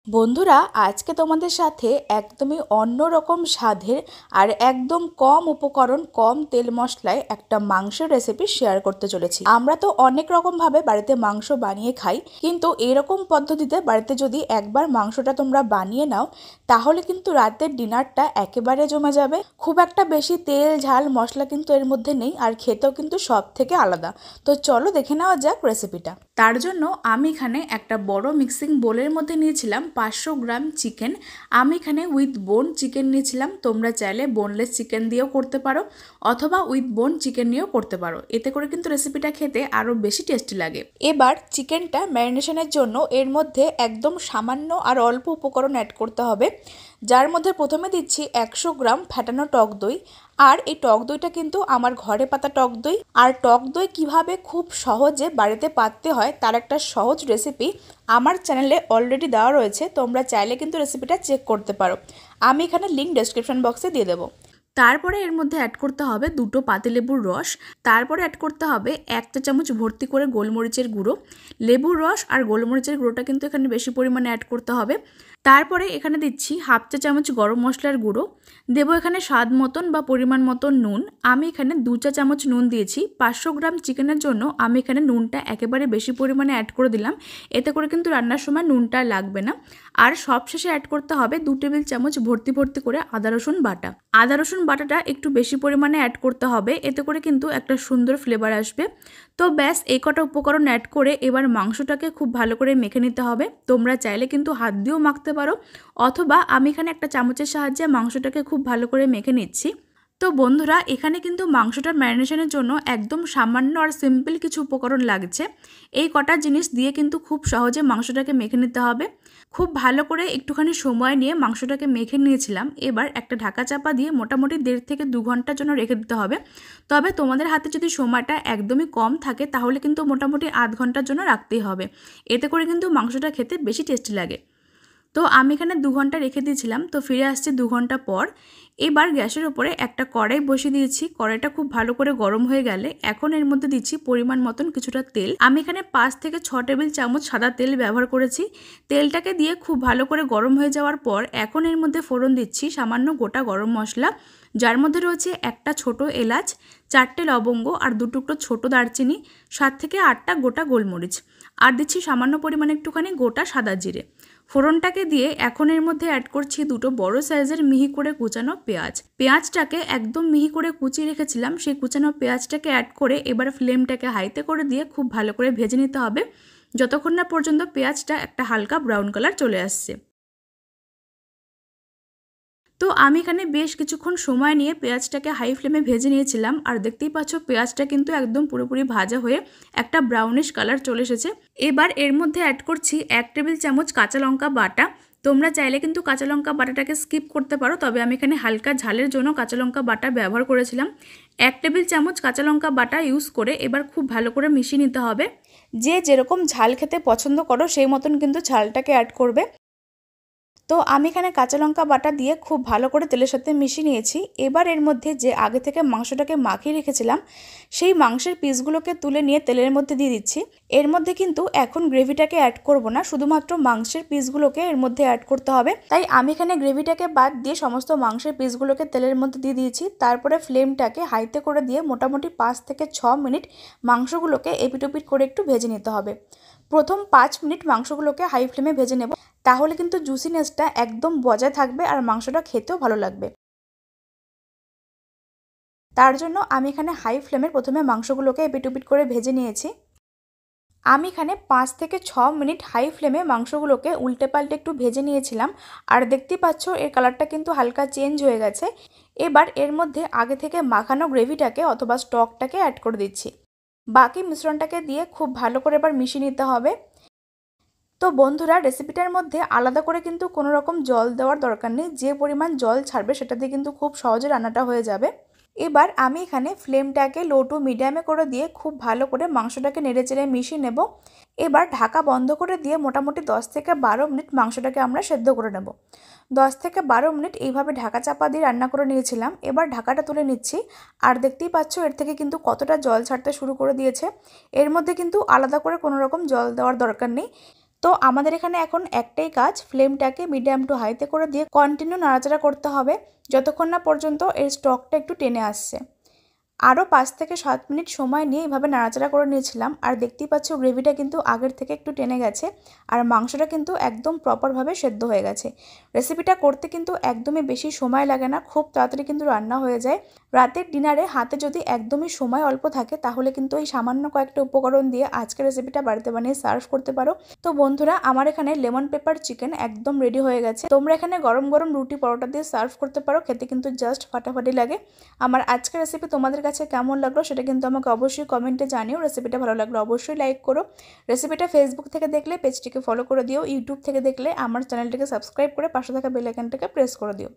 বন্ধুরা, আজকে তোমাদের সাথে একদমই অন্যরকম স্বাদের আর একদম কম উপকরণ, কম তেল মশলায় একটা মাংসের রেসিপি শেয়ার করতে চলেছি। আমরা তো অনেক রকম ভাবে বাড়িতে মাংস বানিয়ে খাই, কিন্তু এরকম পদ্ধতিতে বাড়িতে যদি একবার মাংসটা তোমরা বানিয়ে নাও, তাহলে কিন্তু রাতের ডিনারটা একেবারে জমে যাবে। খুব একটা বেশি তেল ঝাল মশলা কিন্তু এর মধ্যে নেই, আর খেতেও কিন্তু সব থেকে আলাদা। তো চলো দেখে নেওয়া যাক রেসিপিটা। তার জন্য আমি এখানে একটা বড় মিক্সিং বোলের মধ্যে নিয়েছিলাম 500 গ্রাম চিকেন। আমি এখানে উইথ বোন চিকেন নিয়েছিলাম। তোমরা চাইলে বোনলেস চিকেন দিয়েও করতে পারো, অথবা উইথ বোন চিকেন নিয়েও করতে পারো। এতে করে কিন্তু রেসিপিটা খেতে আরও বেশি টেস্টি লাগে। এবার চিকেনটা ম্যারিনেশনের জন্য এর মধ্যে একদম সামান্য আর অল্প উপকরণ অ্যাড করতে হবে, যার মধ্যে প্রথমে দিচ্ছি 100 গ্রাম ফ্যাটানো টক দই। আর এই টক দইটা কিন্তু আমার ঘরে পাতা টক দই। আর টক দই কিভাবে খুব সহজে বাড়িতে পাততে হয় তার একটা সহজ রেসিপি আমার চ্যানেলে অলরেডি দেওয়া রয়েছে। তোমরা চাইলে কিন্তু রেসিপিটা চেক করতে পারো। আমি এখানে লিঙ্ক ডেসক্রিপশন বক্সে দিয়ে দেবো। তারপরে এর মধ্যে অ্যাড করতে হবে 2 পাতিলেবুর রস। তারপরে অ্যাড করতে হবে 1 চা চামচ ভর্তি করে গোলমরিচের গুঁড়ো। লেবুর রস আর গোলমরিচের গুঁড়োটা কিন্তু এখানে বেশি পরিমাণে অ্যাড করতে হবে। তারপরে এখানে দিচ্ছি 1/2 চা চামচ গরম মশলার গুঁড়ো। দেবো এখানে স্বাদ মতন বা পরিমাণ মতন নুন। আমি এখানে 2 চা চামচ নুন দিয়েছি। 500 গ্রাম চিকেনের জন্য আমি এখানে নুনটা একেবারে বেশি পরিমাণে অ্যাড করে দিলাম। এতে করে কিন্তু রান্নার সময় নুনটা লাগবে না। আর সবশেষে অ্যাড করতে হবে 2 টেবিল চামচ ভর্তি ভর্তি করে আদা রসুন বাটা। আদা রসুন বাটাটা একটু বেশি পরিমাণে অ্যাড করতে হবে, এতে করে কিন্তু একটা সুন্দর ফ্লেভার আসবে। তো ব্যাস, এই কটা উপকরণ অ্যাড করে এবার মাংসটাকে খুব ভালো করে মেখে নিতে হবে। তোমরা চাইলে কিন্তু হাত দিয়েও মাখতে পারো, অথবা আমি এখানে একটা চামচের সাহায্যে মাংসটাকে খুব ভালো করে মেখে নিচ্ছি। তো বন্ধুরা, এখানে কিন্তু মাংসটা ম্যারিনেশনের জন্য একদম সামান্য আর সিম্পল কিছু উপকরণ লাগছে। এই কটা জিনিস দিয়ে কিন্তু খুব সহজে মাংসটাকে মেখে নিতে হবে। খুব ভালো করে একটুখানি সময় নিয়ে মাংসটাকে মেখে নিয়েছিলাম। এবার একটা ঢাকা চাপা দিয়ে মোটামুটি 1.5 থেকে 2 ঘন্টার জন্য রেখে দিতে হবে। তবে তোমাদের হাতে যদি সময়টা একদমই কম থাকে, তাহলে কিন্তু মোটামুটি আধ ঘন্টার জন্য রাখতেই হবে। এতে করে কিন্তু মাংসটা খেতে বেশি টেস্টি লাগে। তো আমি এখানে 2 ঘন্টা রেখে দিয়েছিলাম। তো ফিরে আসছি 2 ঘন্টা পর। এবার গ্যাসের ওপরে একটা কড়াই বসিয়ে দিয়েছি। কড়াইটা খুব ভালো করে গরম হয়ে গেলে এখন এর মধ্যে দিচ্ছি পরিমাণ মতন কিছুটা তেল। আমি এখানে 5 থেকে 6 টেবিল চামচ সাদা তেল ব্যবহার করেছি। তেলটাকে দিয়ে খুব ভালো করে গরম হয়ে যাওয়ার পর এখন এর মধ্যে ফোড়ন দিচ্ছি সামান্য গোটা গরম মশলা, যার মধ্যে রয়েছে একটা ছোট এলাচ, 4টে লবঙ্গ আর 2 টুকরো ছোট দারচিনি, 7 থেকে 8টা গোটা গোলমরিচ। আর দিচ্ছি সামান্য পরিমাণে একটুখানি গোটা সাদা জিরে। ফোড়নটাকে দিয়ে এখন এর মধ্যে অ্যাড করছি 2 বড় সাইজের মিহি করে কুচানো পেঁয়াজ। পেঁয়াজটাকে একদম মিহি করে কুচিয়ে রেখেছিলাম, সেই কুচানো পেঁয়াজটাকে অ্যাড করে এবার ফ্লেমটাকে হাইতে করে দিয়ে খুব ভালো করে ভেজে নিতে হবে, যতক্ষণ না পর্যন্ত পেঁয়াজটা একটা হালকা ব্রাউন কালার চলে আসছে। তো আমি এখানে বেশ কিছুক্ষণ সময় নিয়ে পেঁয়াজটাকে হাই ফ্লেমে ভেজে নিয়েছিলাম। আর দেখতেই পাচ্ছ পেঁয়াজটা কিন্তু একদম পুরোপুরি ভাজা হয়ে একটা ব্রাউনিশ কালার চলে এসেছে। এবার এর মধ্যে অ্যাড করছি 1 টেবিল চামচ কাঁচা লঙ্কা বাটা। তোমরা চাইলে কিন্তু কাঁচা লঙ্কা বাটাটাকে স্কিপ করতে পারো, তবে আমি এখানে হালকা ঝালের জন্য কাঁচা লঙ্কা বাটা ব্যবহার করেছিলাম। 1 টেবিল চামচ কাঁচা লঙ্কা বাটা ইউজ করে এবার খুব ভালো করে মিশিয়ে নিতে হবে। যে যেরকম ঝাল খেতে পছন্দ করো সেই মতন কিন্তু ঝালটাকে অ্যাড করবে। তো আমি এখানে কাঁচা লঙ্কা বাটা দিয়ে খুব ভালো করে তেলের সাথে মিশিয়ে নিয়েছি। এবার এর মধ্যে যে আগে থেকে মাংসটাকে মাখিয়ে রেখেছিলাম, সেই মাংসের পিসগুলোকে তুলে নিয়ে তেলের মধ্যে দিয়ে দিচ্ছি। এর মধ্যে কিন্তু এখন গ্রেভিটাকে অ্যাড করব না, শুধুমাত্র মাংসের পিসগুলোকে এর মধ্যে অ্যাড করতে হবে। তাই আমি এখানে গ্রেভিটাকে বাদ দিয়ে সমস্ত মাংসের পিসগুলোকে তেলের মধ্যে দিয়ে দিয়েছি। তারপরে ফ্লেমটাকে হাইতে করে দিয়ে মোটামুটি 5 থেকে 6 মিনিট মাংসগুলোকে এপিটোপিট করে একটু ভেজে নিতে হবে। প্রথম 5 মিনিট মাংসগুলোকে হাই ফ্লেমে ভেজে নেব, তাহলে কিন্তু জুসিনেসটা একদম বজায় থাকবে আর মাংসটা খেতেও ভালো লাগবে। তার জন্য আমি এখানে হাই ফ্লেমে প্রথমে মাংসগুলোকে এপিটোপিট করে ভেজে নিয়েছি। আমি এখানে 5 থেকে 6 মিনিট হাই ফ্লেমে মাংসগুলোকে উল্টে পাল্টে একটু ভেজে নিয়েছিলাম। আর দেখতেই পাচ্ছ এর কালারটা কিন্তু হালকা চেঞ্জ হয়ে গেছে। এবার এর মধ্যে আগে থেকে মাখানো গ্রেভিটাকে অথবা স্টকটাকে অ্যাড করে দিচ্ছি। বাকি মিশ্রণটাকে দিয়ে খুব ভালো করে এবার মিশিয়ে নিতে হবে। তো বন্ধুরা, রেসিপিটার মধ্যে আলাদা করে কিন্তু কোনো রকম জল দেওয়ার দরকার নেই। যে পরিমাণ জল ছাড়বে সেটা দিয়ে কিন্তু খুব সহজে রান্নাটা হয়ে যাবে। এবার আমি এখানে ফ্লেমটাকে লো টু মিডিয়ামে করে দিয়ে খুব ভালো করে মাংসটাকে নেড়েচেড়ে মিশিয়ে নেব। এবার ঢাকা বন্ধ করে দিয়ে মোটামুটি 10 থেকে 12 মিনিট মাংসটাকে আমরা সেদ্ধ করে নেব। 10 থেকে 12 মিনিট এইভাবে ঢাকা চাপা দিয়ে রান্না করে নিয়েছিলাম। এবার ঢাকাটা তুলে নিচ্ছি। আর দেখতেই পাচ্ছ এর থেকে কিন্তু কতটা জল ছাড়তে শুরু করে দিয়েছে। এর মধ্যে কিন্তু আলাদা করে কোনো রকম জল দেওয়ার দরকার নেই। তো আমাদের এখানে এখন একটাই কাজ, ফ্লেমটাকে মিডিয়াম টু হাইতে করে দিয়ে কন্টিনিউ নাড়াচাড়া করতে হবে যতক্ষণ না পর্যন্ত এর স্টকটা একটু টেনে আসছে। আরও 5 থেকে 7 মিনিট সময় নিয়ে এইভাবে নাড়াচাড়া করে নিয়েছিলাম। আর দেখতেই পাচ্ছ গ্রেভিটা কিন্তু আগের থেকে একটু টেনে গেছে আর মাংসটা কিন্তু একদম প্রপারভাবে সেদ্ধ হয়ে গেছে। রেসিপিটা করতে কিন্তু একদমই বেশি সময় লাগে না, খুব তাড়াতাড়ি কিন্তু রান্না হয়ে যায়। রাতের ডিনারে হাতে যদি একদমই সময় অল্প থাকে তাহলে কিন্তু এই সামান্য কয়েকটা উপকরণ দিয়ে আজকের রেসিপিটা বাড়িতে বানিয়ে সার্ভ করতে পারো। তো বন্ধুরা, আমার এখানে লেমন পেপার চিকেন একদম রেডি হয়ে গেছে। তোমরা এখানে গরম গরম রুটি পরোটা দিয়ে সার্ভ করতে পারো, খেতে কিন্তু জাস্ট ফাটাফাটি লাগে। আমার আজকের রেসিপি তোমাদের কাছে কেমন লাগলো সেটা কিন্তু আমাকে অবশ্যই কমেন্টে জানিও। রেসিপিটা ভালো লাগলো অবশ্যই লাইক করো। রেসিপিটা ফেসবুক থেকে দেখলে পেজটিকে ফলো করে দিও, ইউটিউব থেকে দেখলে আমার চ্যানেলটিকে সাবস্ক্রাইব করে পাশে থাকা বেল আইকনটাকে প্রেস করে দিও।